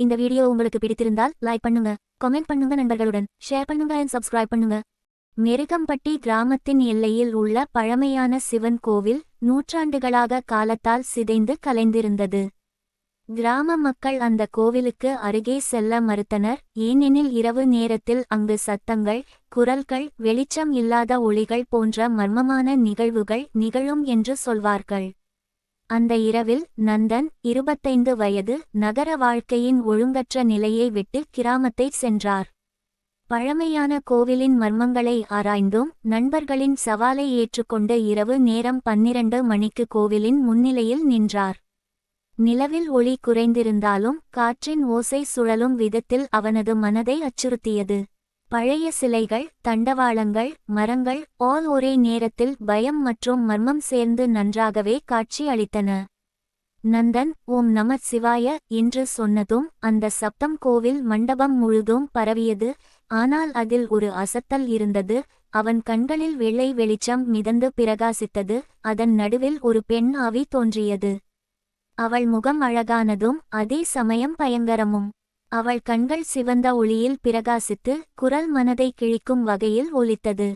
இந்த வீடியோ உங்களுக்கு பிடித்திருந்தால் லைக் பண்ணுங்க, கமெண்ட் பண்ணுங்க, நண்பர்களுடன் ஷேர் பண்ணுங்க and subscribe பண்ணுங்க. மெருகம்பட்டி கிராமத்தின் எல்லையில் உள்ள பழமையான சிவன் கோவில் நூற்றாண்டுகளாக காலத்தால் சிதைந்து கலைந்திருந்தது. கிராம மக்கள் அந்த கோவிலுக்கு அருகே செல்ல மறுத்தனர். ஏனெனில் இரவு நேரத்தில் அங்கு சத்தங்கள், குரல்கள், வெளிச்சம் இல்லாத ஒளிகள் போன்ற மர்மமான நிகழ்வுகள் நிகழும் என்று சொல்வார்கள். அந்த இரவில் நந்தன் 25 வயது நகர வாழ்க்கையின் ஒழுங்கற்ற நிலையை விட்டு கிராமத்தை சென்றார். பழமையான கோவிலின் மர்மங்களை ஆராய்ந்தும் நண்பர்களின் சவாலை ஏற்றுக்கொண்டு இரவு நேரம் 12 மணிக்கு கோவிலின் முன்னிலையில் நின்றார். நிலவில் ஒளி குறைந்திருந்தாலும் காற்றின் ஓசை சுழலும் விதத்தில் அவனது மனதை அச்சுறுத்தியது. பழைய சிலைகள், தண்டவாளங்கள், மரங்கள் ஆல் ஒரே நேரத்தில் பயம் மற்றும் மர்மம் சேர்ந்து நன்றாகவே காட்சி அளித்தன. நந்தன் ஓம் நம சிவாய என்று சொன்னதும் அந்த சப்தம் கோவில் மண்டபம் முழுதும் பரவியது. ஆனால் அதில் ஒரு அசத்தல் இருந்தது. அவன் கண்களில் வெள்ளை வெளிச்சம் மிதந்து பிரகாசித்தது. அதன் நடுவில் ஒரு பெண் ஆவி தோன்றியது. அவள் முகம் அழகானதும் அதே சமயம் பயங்கரமும். அவள் கண்கள் சிவந்த ஒளியில் பிரகாசித்து குரல் மனதை கிழிக்கும் வகையில் ஒலித்தது.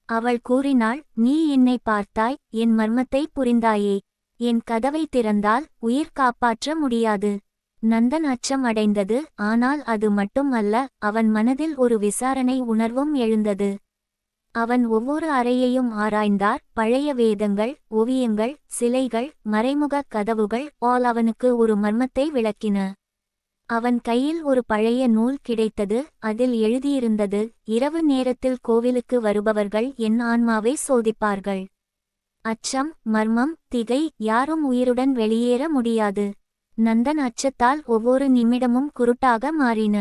அவள் கூறினாள், நீ என்னை பார்த்தாய், என் மர்மத்தை புரிந்தாயே. என் கதவை திறந்தால் உயிர் காப்பாற்ற முடியாது. நந்தன் அச்சம் அடைந்தது. ஆனால் அது மட்டும் அல்ல, அவன் மனதில் ஒரு விசாரணை உணர்வும் எழுந்தது. அவன் ஒவ்வொரு அறையையும் ஆராய்ந்தார். பழைய வேதங்கள், ஓவியங்கள், சிலைகள், மறைமுக கதவுகள் ஆல் அவனுக்கு ஒரு மர்மத்தை விளக்கின. அவன் கையில் ஒரு பழைய நூல் கிடைத்தது. அதில் எழுதியிருந்தது, இரவு நேரத்தில் கோவிலுக்கு வருபவர்கள் என் ஆன்மாவை சோதிப்பார்கள். அச்சம், மர்மம், திகை, யாரும் உயிருடன் வெளியேற முடியாது. நந்தன் அச்சத்தால் ஒவ்வொரு நிமிடமும் குருட்டாக மாறின.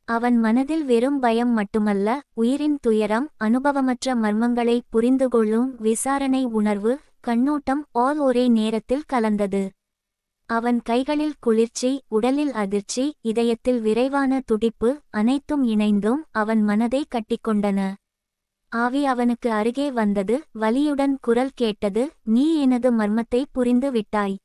அவன் மனதில் வெறும் பயம் மட்டுமல்ல, உயிரின் துயரம், அனுபவமற்ற மர்மங்களை புரிந்துகொள்ளும் விசாரணை உணர்வு, கண்ணோட்டம் ஆல் ஒரே நேரத்தில் கலந்தது. அவன் கைகளில் குளிர்ச்சி, உடலில் அதிர்ச்சி, இதயத்தில் விரைவான துடிப்பு, அனைத்தும் இணைந்தும் அவன் மனதை கட்டிக்கொண்டன. ஆவி அவனுக்கு அருகே வந்தது. வலியுடன் குரல் கேட்டது, நீ எனது மர்மத்தை புரிந்து விட்டாய்.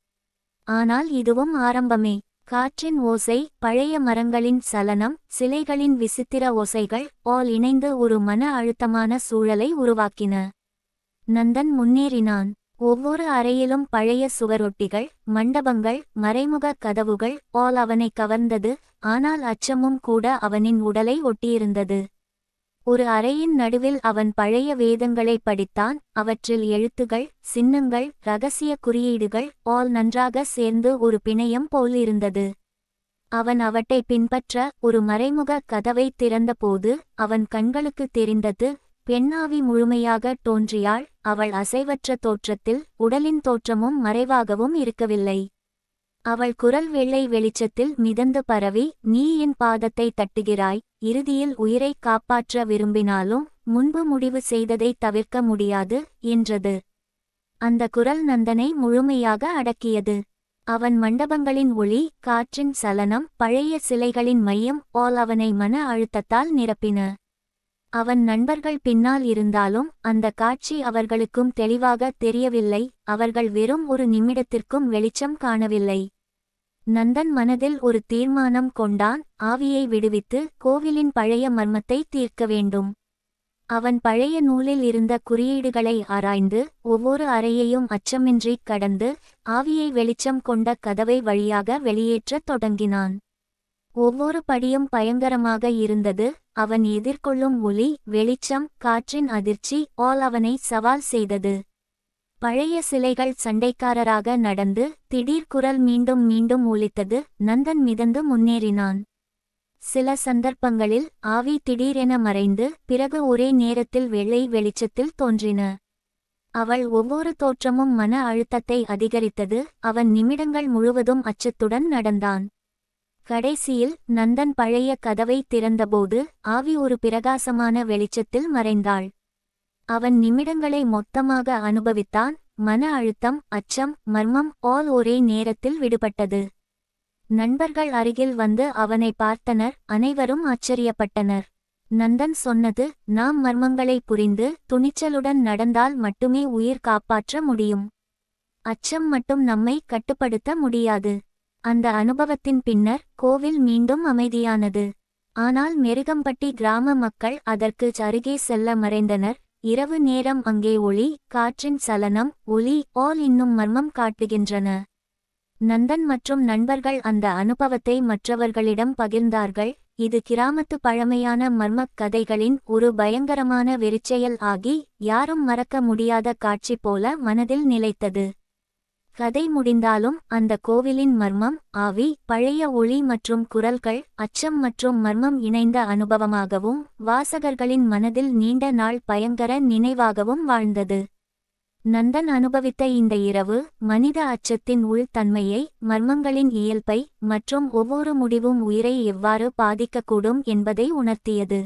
ஆனால் இதுவும் ஆரம்பமே. காற்றின் ஓசை, பழைய மரங்களின் சலனம், சிலைகளின் விசித்திர ஓசைகள் ஆல் இணைந்து ஒரு மன அழுத்தமான சூழலை உருவாக்கின. நந்தன் முன்னேறினான். ஒவ்வொரு அறையிலும் பழைய சுவரொட்டிகள், மண்டபங்கள், மறைமுக கதவுகள் ஆல் அவனை கவர்ந்தது. ஆனால் அச்சமும் கூட அவனின் உடலை ஒட்டியிருந்தது. ஒரு அறையின் நடுவில் அவன் பழைய வேதங்களை படித்தான். அவற்றில் எழுத்துகள், சின்னங்கள், இரகசிய குறியீடுகள் ஆல் நன்றாக சேர்ந்து ஒரு பிணையம் போலிருந்தது. அவன் அவற்றை பின்பற்ற ஒரு மறைமுக கதவை திறந்தபோது அவன் கண்களுக்கு தெரிந்தது, பெண்ணாவி முழுமையாக தோன்றியாள். அவள் அசைவற்ற தோற்றத்தில், உடலின் தோற்றமும் மறைவாகவும் இருக்கவில்லை. அவள் குரல் வெள்ளை வெளிச்சத்தில் மிதந்து பரவி, நீ என் பாதத்தை தட்டுகிறாய், இறுதியில் உயிரை காப்பாற்ற விரும்பினாலும் முன்பு முடிவு செய்ததை தவிர்க்க முடியாது என்றது. அந்த குரல் நந்தனை முழுமையாக அடக்கியது. அவன் மண்டபங்களின் ஒளி, காற்றின் சலனம், பழைய சிலைகளின் மையம் ஆல் அவனை மன அழுத்தத்தால் நிரப்பின. அவன் நண்பர்கள் பின்னால் இருந்தாலும் அந்த காட்சி அவர்களுக்கும் தெளிவாக தெரியவில்லை. அவர்கள் வெறும் ஒரு நிமிடத்திற்கும் வெளிச்சம் காணவில்லை. நந்தன் மனதில் ஒரு தீர்மானம் கொண்டான். ஆவியை விடுவித்து கோவிலின் பழைய மர்மத்தை தீர்க்க வேண்டும். அவன் பழைய நூலில் இருந்த குறியீடுகளை ஆராய்ந்து ஒவ்வொரு அறையையும் அச்சமின்றி கடந்து ஆவியை வெளிச்சம் கொண்ட கதவை வழியாக வெளியேற்றத் தொடங்கினான். ஒவ்வொரு படியும் பயங்கரமாக இருந்தது. அவன் எதிர்கொள்ளும் ஒளி, வெளிச்சம், காற்றின் அதிர்ச்சி ஆல் அவனை சவால் செய்தது. பழைய சிலைகள் சண்டைக்காரராக நடந்து திடீர் குரல் மீண்டும் மீண்டும் ஒலித்தது. நந்தன் மிதந்து முன்னேறினான். சில சந்தர்ப்பங்களில் ஆவி திடீரென மறைந்து பிறகு ஒரே நேரத்தில் வெள்ளை வெளிச்சத்தில் தோன்றின. அவள் ஒவ்வொரு தோற்றமும் மன அழுத்தத்தை அதிகரித்தது. அவன் நிமிடங்கள் முழுவதும் அச்சத்துடன் நடந்தான். கடைசியில் நந்தன் பழைய கதவை திறந்தபோது ஆவி ஒரு பிரகாசமான வெளிச்சத்தில் மறைந்தாள். அவன் நிமிடங்களை மொத்தமாக அனுபவித்தான். மன அழுத்தம், அச்சம், மர்மம் ஆல் ஒரே நேரத்தில் விடுபட்டது. நண்பர்கள் அருகில் வந்து அவனை பார்த்தனர். அனைவரும் ஆச்சரியப்பட்டனர். நந்தன் சொன்னது, நாம் மர்மங்களை புரிந்து துணிச்சலுடன் நடந்தால் மட்டுமே உயிர் காப்பாற்ற முடியும். அச்சம் மட்டும் நம்மை கட்டுப்படுத்த முடியாது. அந்த அனுபவத்தின் பின்னர் கோவில் மீண்டும் அமைதியானது. ஆனால் மெருகம்பட்டி கிராம மக்கள் அதற்கு அருகே செல்ல மறைந்தனர். இரவு நேரம் அங்கே ஒளி, காற்றின் சலனம், ஒலி ஆல் இன்னும் மர்மம் காட்டுகின்றன. நந்தன் மற்றும் நண்பர்கள் அந்த அனுபவத்தை மற்றவர்களிடம் பகிர்ந்தார்கள். இது கிராமத்து பழமையான மர்மக் கதைகளின் ஒரு பயங்கரமான வெறிச்செயல் ஆகி யாரும் மறக்க முடியாத காட்சி போல மனதில் நிலைத்தது. கதை முடிந்தாலும் அந்த கோவிலின் மர்மம், ஆவி, பழைய ஒளி மற்றும் குரல்கள் அச்சம் மற்றும் மர்மம் இணைந்த அனுபவமாகவும் வாசகர்களின் மனதில் நீண்ட நாள் பயங்கர நினைவாகவும் வாழ்ந்தது. நந்தன் அனுபவித்த இந்த இரவு மனித அச்சத்தின் உள்தன்மையை, மர்மங்களின் இயல்பை மற்றும் ஒவ்வொரு முடிவும் உயிரை எவ்வாறு பாதிக்கக்கூடும் என்பதை உணர்த்தியது.